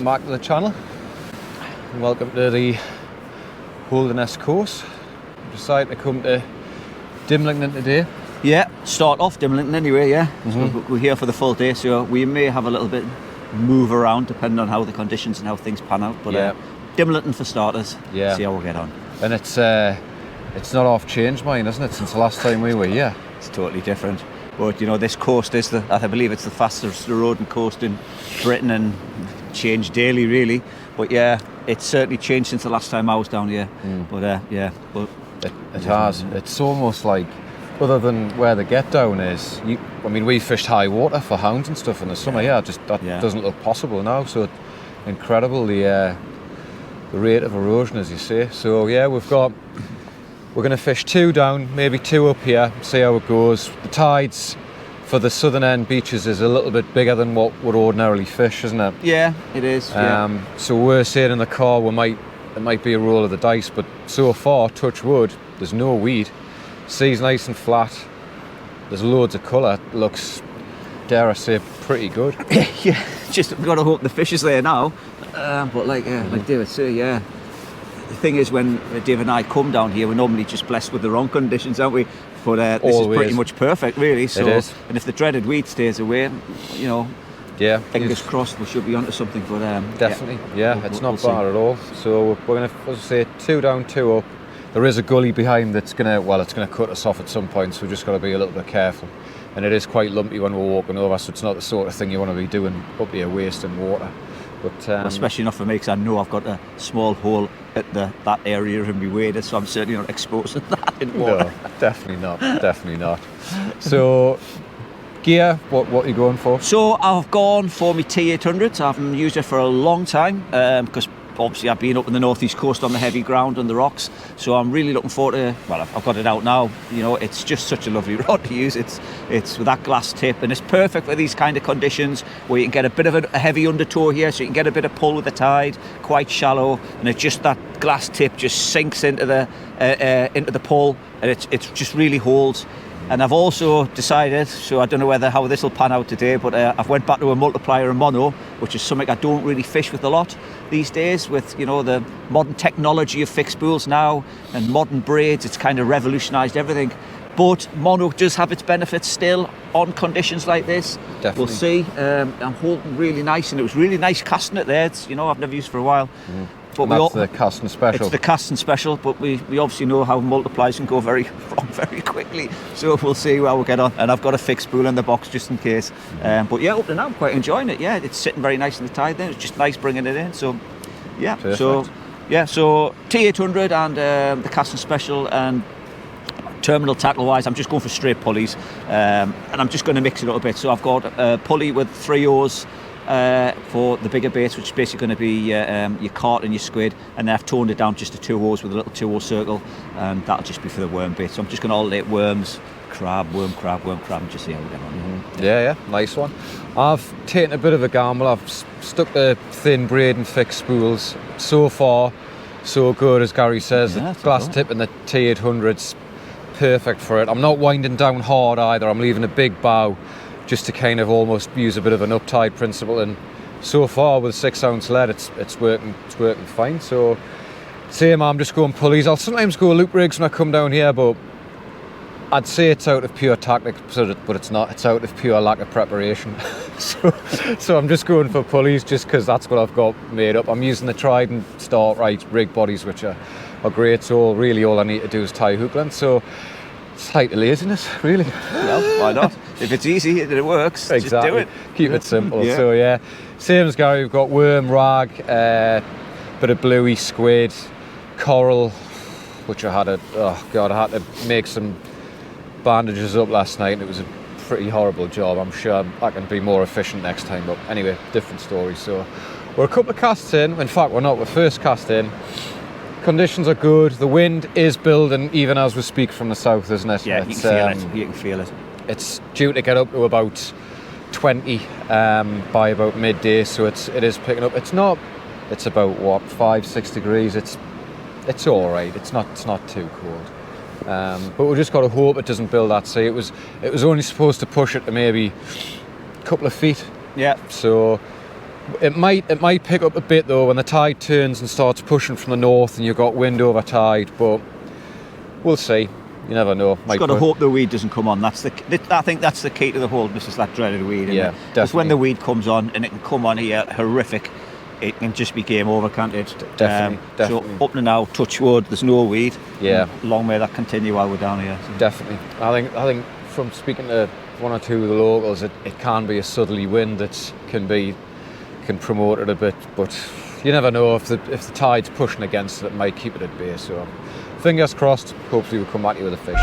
back to the channel. Welcome to the Holderness course. Decided to come to Dimlington today. Yeah, start off Dimlington anyway, yeah. So we're here for the full day, so we may have a little bit move around depending on how the conditions and how things pan out. But Dimlington for starters, see how we get on. And it's not off changed mine, isn't it, since the last time we were here? It's totally different. But you know, this coast is I believe it's the fastest road and coast in Britain and changed daily really. But yeah, it's certainly changed since the last time I was down here. But it has. It's almost like, other than where the get down is, we fished high water for hounds and stuff in the summer. That doesn't look possible now. So it's incredible the rate of erosion, as you say. So yeah, we're going to fish 2 down, maybe 2 up here, see how it goes. The tides for the southern end beaches is a little bit bigger than what would ordinarily fish, isn't it? Yeah, it is. So we're saying in the car it might be a roll of the dice, but so far, touch wood, there's no weed. Sea's nice and flat. There's loads of colour. It looks, dare I say, pretty good. Yeah, just we've got to hope the fish is there now. But like David said, yeah. The thing is, when Dave and I come down here, we're normally just blessed with the wrong conditions, aren't we? But this is pretty much perfect, really. So, it is. And if the dreaded weed stays away, you know, fingers crossed, we should be onto something. But definitely, it's not bad at all. So we're going to, as I say, 2 down, 2 up. There is a gully behind that's going to cut us off at some point. So we've just got to be a little bit careful. And it is quite lumpy when we're walking over, so it's not the sort of thing you want to be doing up here, wasting water. But especially not for me, because I know I've got a small hole at that area in my wader, so I'm certainly not exposing that in water. No, definitely not. So, gear, what are you going for? So I've gone for my T800. I haven't used it for a long time, because obviously I've been up in the northeast coast on the heavy ground and the rocks, so I'm really looking forward to, I've got it out now. You know, it's just such a lovely rod to use. It's with that glass tip, and it's perfect for these kind of conditions where you can get a bit of a heavy undertow here, so you can get a bit of pull with the tide, quite shallow, and it's just that glass tip just sinks into the pull, and it just really holds. And I've also decided, so I don't know how this will pan out today, but I've went back to a multiplier and mono, which is something I don't really fish with a lot these days. With, you know, the modern technology of fixed spools now and modern braids, it's kind of revolutionised everything. But mono does have its benefits still on conditions like this. Definitely. We'll see. I'm holding really nice, and it was really nice casting it there. It's, you know, I've never used for a while. But that's the casting special. It's the casting special, but we obviously know how multipliers can go very quickly. So we'll see how we get on. And I've got a fixed spool in the box just in case. But yeah, up to now I'm quite enjoying it. Yeah, it's sitting very nice in the tide there. It's just nice bringing it in. So yeah, perfect. So T800 and the casting special and terminal tackle wise, I'm just going for straight pulleys, and I'm just going to mix it up a bit. So I've got a pulley with 3 oars. For the bigger baits, which is basically going to be your carp and your squid, and then I've toned it down just to 2 oars with a little 2-oar circle, and that'll just be for the worm bait. So I'm just going to alternate worms, crab, worm, and just see how we get on. Yeah, nice one. I've taken a bit of a gamble. I've stuck the thin braid and fixed spools. So far, so good, as Gary says. The glass tip and the T800's perfect for it. I'm not winding down hard either. I'm leaving a big bow, just to kind of almost use a bit of an uptide principle, and so far with 6-ounce lead it's working fine. So same, I'm just going pulleys. I'll sometimes go loop rigs when I come down here, but I'd say it's out of pure tactic, but it's not. It's out of pure lack of preparation. so I'm just going for pulleys just because that's what I've got made up. I'm using the Trident Start-Right rig bodies, which are great, so really all I need to do is tie hook length. So it's height of laziness, really. Well, why not? If it's easy and it works, exactly. Just do it. Keep it simple. So yeah, same as Gary, we've got worm, rag, bit of bluey, squid, coral, which I had to make some bandages up last night, and it was a pretty horrible job. I'm sure I can be more efficient next time, but anyway, different story. So we're a couple of casts in fact we're not, we're first cast in. Conditions are good. The wind is building even as we speak from the south, isn't it? Yeah, you can feel it. It's due to get up to about 20 by about midday, so it is picking up. It's about 5-6 degrees. It's all right. It's not too cold. But we've just got to hope it doesn't build that sea. It was only supposed to push it to maybe a couple of feet. Yeah. So It might pick up a bit though when the tide turns and starts pushing from the north and you've got wind over tide, but we'll see. You never know. Just got to hope the weed doesn't come on. I think that's the key to the Holderness, is that dreaded weed. Yeah, because when the weed comes on, and it can come on here horrific, it can just be game over, can't it? Definitely. So up to now, touch wood, there's no weed. Yeah. Long may that continue while we're down here. So. Definitely. I think from speaking to one or two of the locals, it can be a southerly wind that can promote it a bit, but you never know. If the tide's pushing against it, it might keep it at bay. So fingers crossed. Hopefully we'll come back to you with a fish.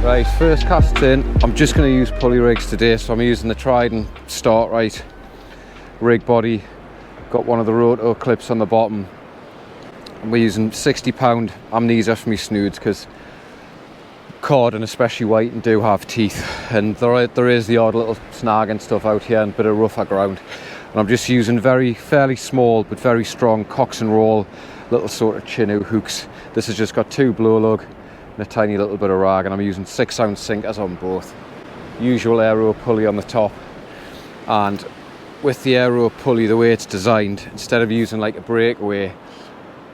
Right, first cast in. I'm just going to use pulley rigs today, so I'm using the Trident Start Right rig body. Got one of the roto clips on the bottom, and we're using £60 amnesia for me snoods, because cod, and especially whiting, do have teeth, and there is the odd little snag and stuff out here and a bit of rougher ground. And I'm just using fairly small but very strong Cox and Roll little sort of chinook hooks. This has just got 2 blow lug and a tiny little bit of rag, and I'm using 6-ounce sinkers on both. Usual aero pulley on the top, and with the aero pulley, the way it's designed, instead of using like a breakaway,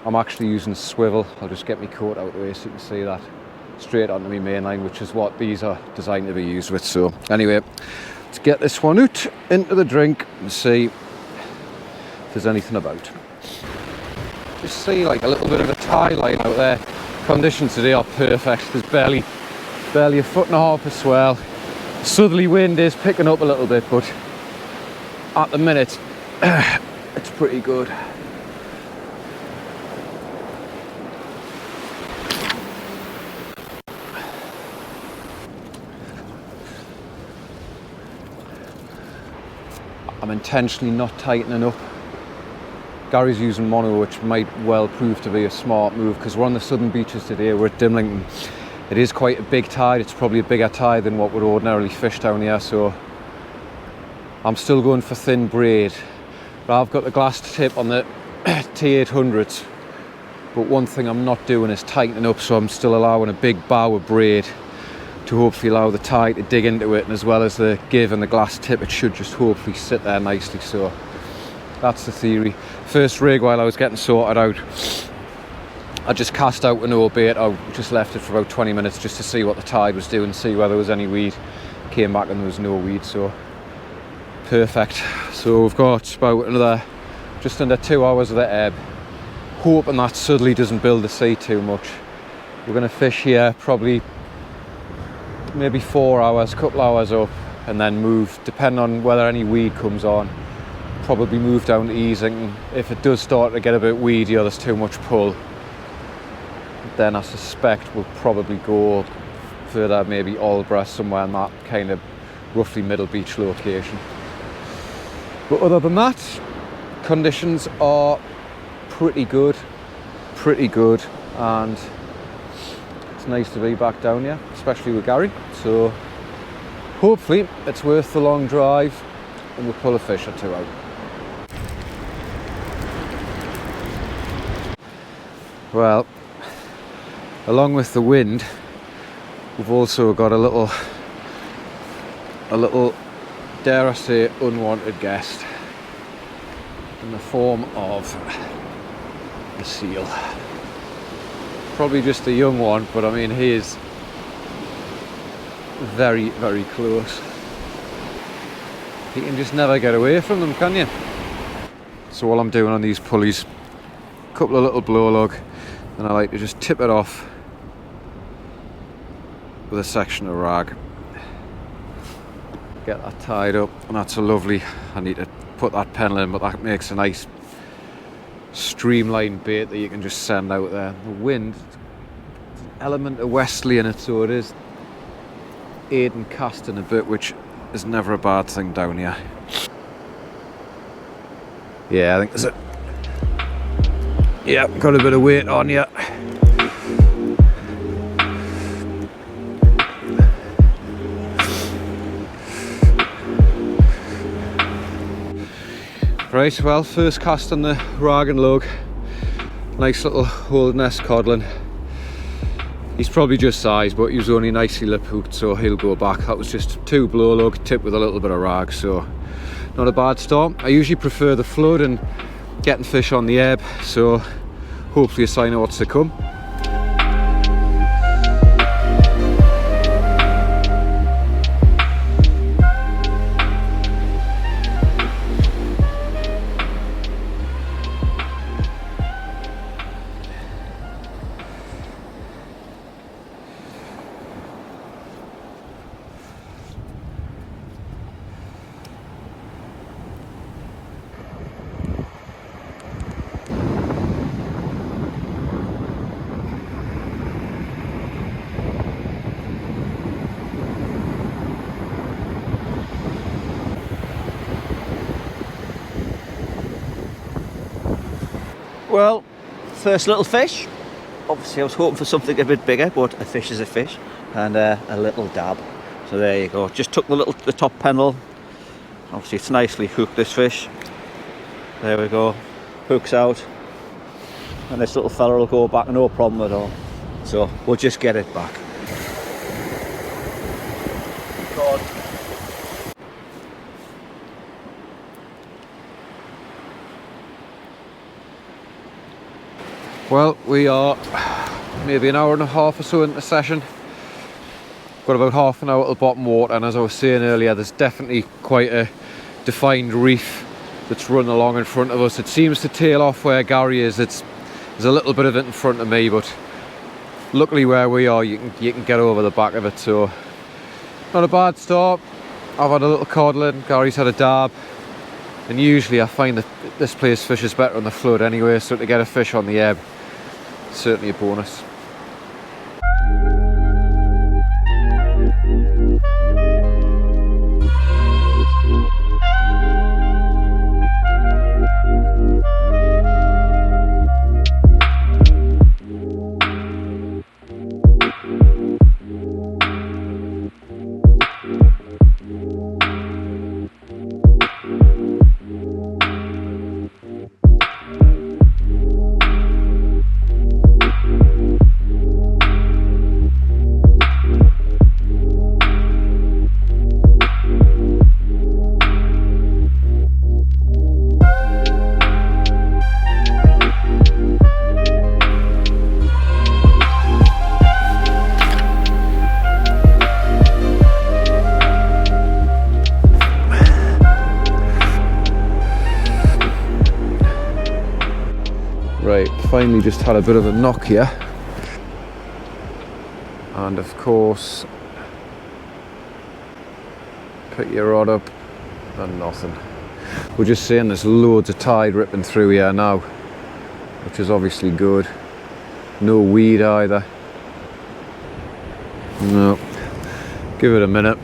I'm actually using swivel. I'll just get my coat out of the way so you can see that, straight onto my main line, which is what these are designed to be used with. So anyway, let's get this one out into the drink and see if there's anything about. Just see like a little bit of a tie line out there. Conditions today are perfect. There's barely a foot and a half of swell. Southerly wind is picking up a little bit, but at the minute it's pretty good. I'm intentionally not tightening up. Gary's using mono, which might well prove to be a smart move, because we're on the southern beaches today. We're at Dimlington. It is quite a big tide. It's probably a bigger tide than what would ordinarily fish down here, so I'm still going for thin braid. But I've got the glass tip on the T800s, but one thing I'm not doing is tightening up, so I'm still allowing a big bow of braid to hopefully allow the tide to dig into it, and as well as the give and the glass tip, it should just hopefully sit there nicely. So that's the theory. First rig, while I was getting sorted out, I just cast out with no bait. I just left it for about 20 minutes just to see what the tide was doing, see whether there was any weed. Came back and there was no weed, so perfect. So we've got about another just under 2 hours of the ebb, hoping that southerly doesn't build the sea too much. We're going to fish here probably maybe 4 hours, couple hours up, and then move, depending on whether any weed comes on, probably move down to easing. If it does start to get a bit weedy or there's too much pull, then I suspect we'll probably go further, maybe Aldborough, somewhere in that kind of roughly middle beach location. But other than that, conditions are pretty good, and it's nice to be back down here, especially with Gary. So hopefully it's worth the long drive and we'll pull a fish or two out. Well, along with the wind, we've also got a little, dare I say, unwanted guest in the form of a seal. Probably just a young one, but I mean, he is very, very close. You can just never get away from them, can you? So all I'm doing on these pulleys, a couple of little blow lug, and I like to just tip it off with a section of rag. Get that tied up, and that's a lovely, I need to put that pennel in, but that makes a nice streamlined bait that you can just send out there. The wind, element of westerly in it, so it is aiding casting a bit, which is never a bad thing down here. Yeah, I think there's a, yeah, got a bit of weight on you. Right, well, first cast on the rag and lug. Nice little Holderness codlin. He's probably just size, but he was only nicely lip hooked, so he'll go back. That was just 2 blow lug, tipped with a little bit of rag, so not a bad start. I usually prefer the flood and getting fish on the ebb, so hopefully a sign of what's to come. Well, first little fish. Obviously I was hoping for something a bit bigger, but a fish is a fish, and a little dab. So there you go. Just took the top pennel. Obviously it's nicely hooked, this fish. There we go. Hooks out, and this little fella will go back, no problem at all. So we'll just get it back. God. Well, we are maybe an hour and a half or so into the session. Got about half an hour at the bottom water, and as I was saying earlier, there's definitely quite a defined reef that's run along in front of us. It seems to tail off where Gary is. There's a little bit of it in front of me, but luckily where we are, you can get over the back of it, so not a bad start. I've had a little codlin, Gary's had a dab, and usually I find that this place fishes better on the flood anyway, so to get a fish on the ebb, certainly a bonus. Right, finally just had a bit of a knock here, and of course pick your rod up and nothing. We're just saying there's loads of tide ripping through here now, which is obviously good. No weed either. No, give it a minute.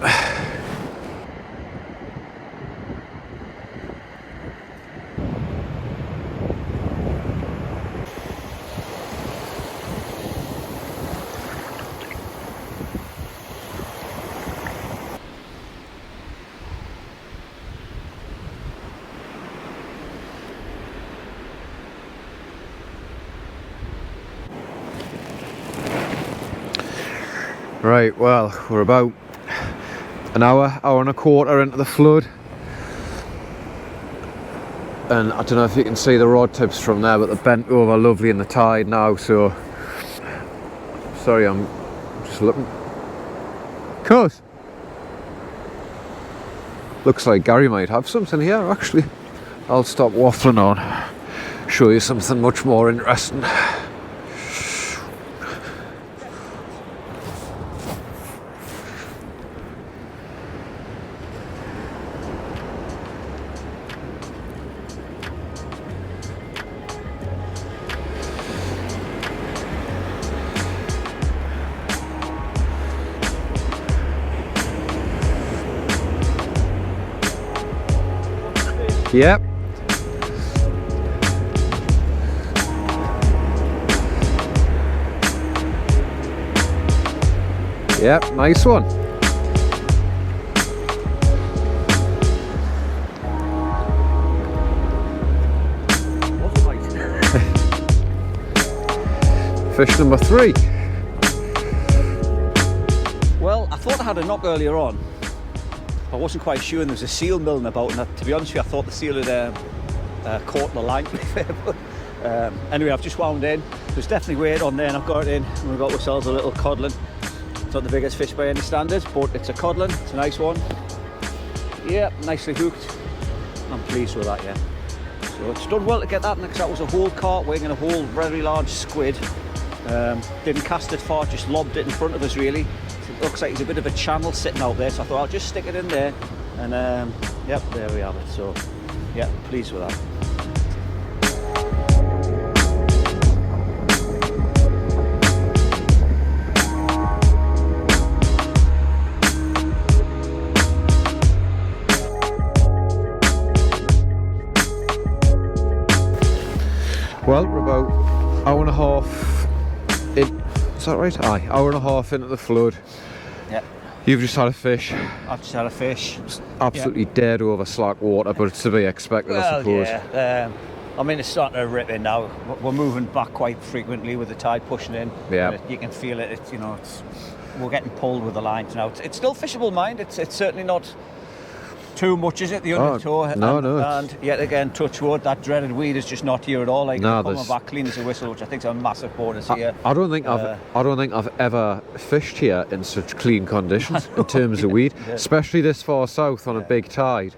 Right, well, we're about an hour and a quarter into the flood, and I don't know if you can see the rod tips from there, but they're bent over lovely in the tide now, so sorry, I'm just looking. Cuz looks like Gary might have something here actually. I'll stop waffling on, show you something much more interesting. Yep. Yep, nice one. Fish number 3. Well, I thought I had a knock earlier on. I wasn't quite sure, and there was a seal milling about, and to be honest with you, I thought the seal had caught the line. But anyway, I've just wound in. There's definitely weight on there, and I've got it in. And we've got ourselves a little codlin. It's not the biggest fish by any standards, but it's a codlin. It's a nice one. Yeah, nicely hooked. I'm pleased with that, yeah. So it's done well to get that, because that was a whole carp wing and a whole very large squid. Didn't cast it far, just lobbed it in front of us really. It looks like there's a bit of a channel sitting out there, so I thought I'll just stick it in there, and yep, there we have it. So yeah, pleased with that. Well, we're about hour and a half in. Is that right? Aye, hour and a half into the flood. Yeah. You've just had a fish. I've just had a fish. Absolutely dead over slack water, but it's to be expected, I suppose. Yeah. I mean, it's starting to rip in now. We're moving back quite frequently with the tide pushing in. Yeah. You can feel it. It's, you know, we're getting pulled with the lines now. It's still fishable, mind. It's certainly not too much, is it? The undertow. No. And yet again, touch wood, that dreaded weed is just not here at all. Like, no, coming back clean as a whistle, which I think is a massive bonus here. I don't think I've ever fished here in such clean conditions in terms of weed, Yeah. especially this far south on a big tide.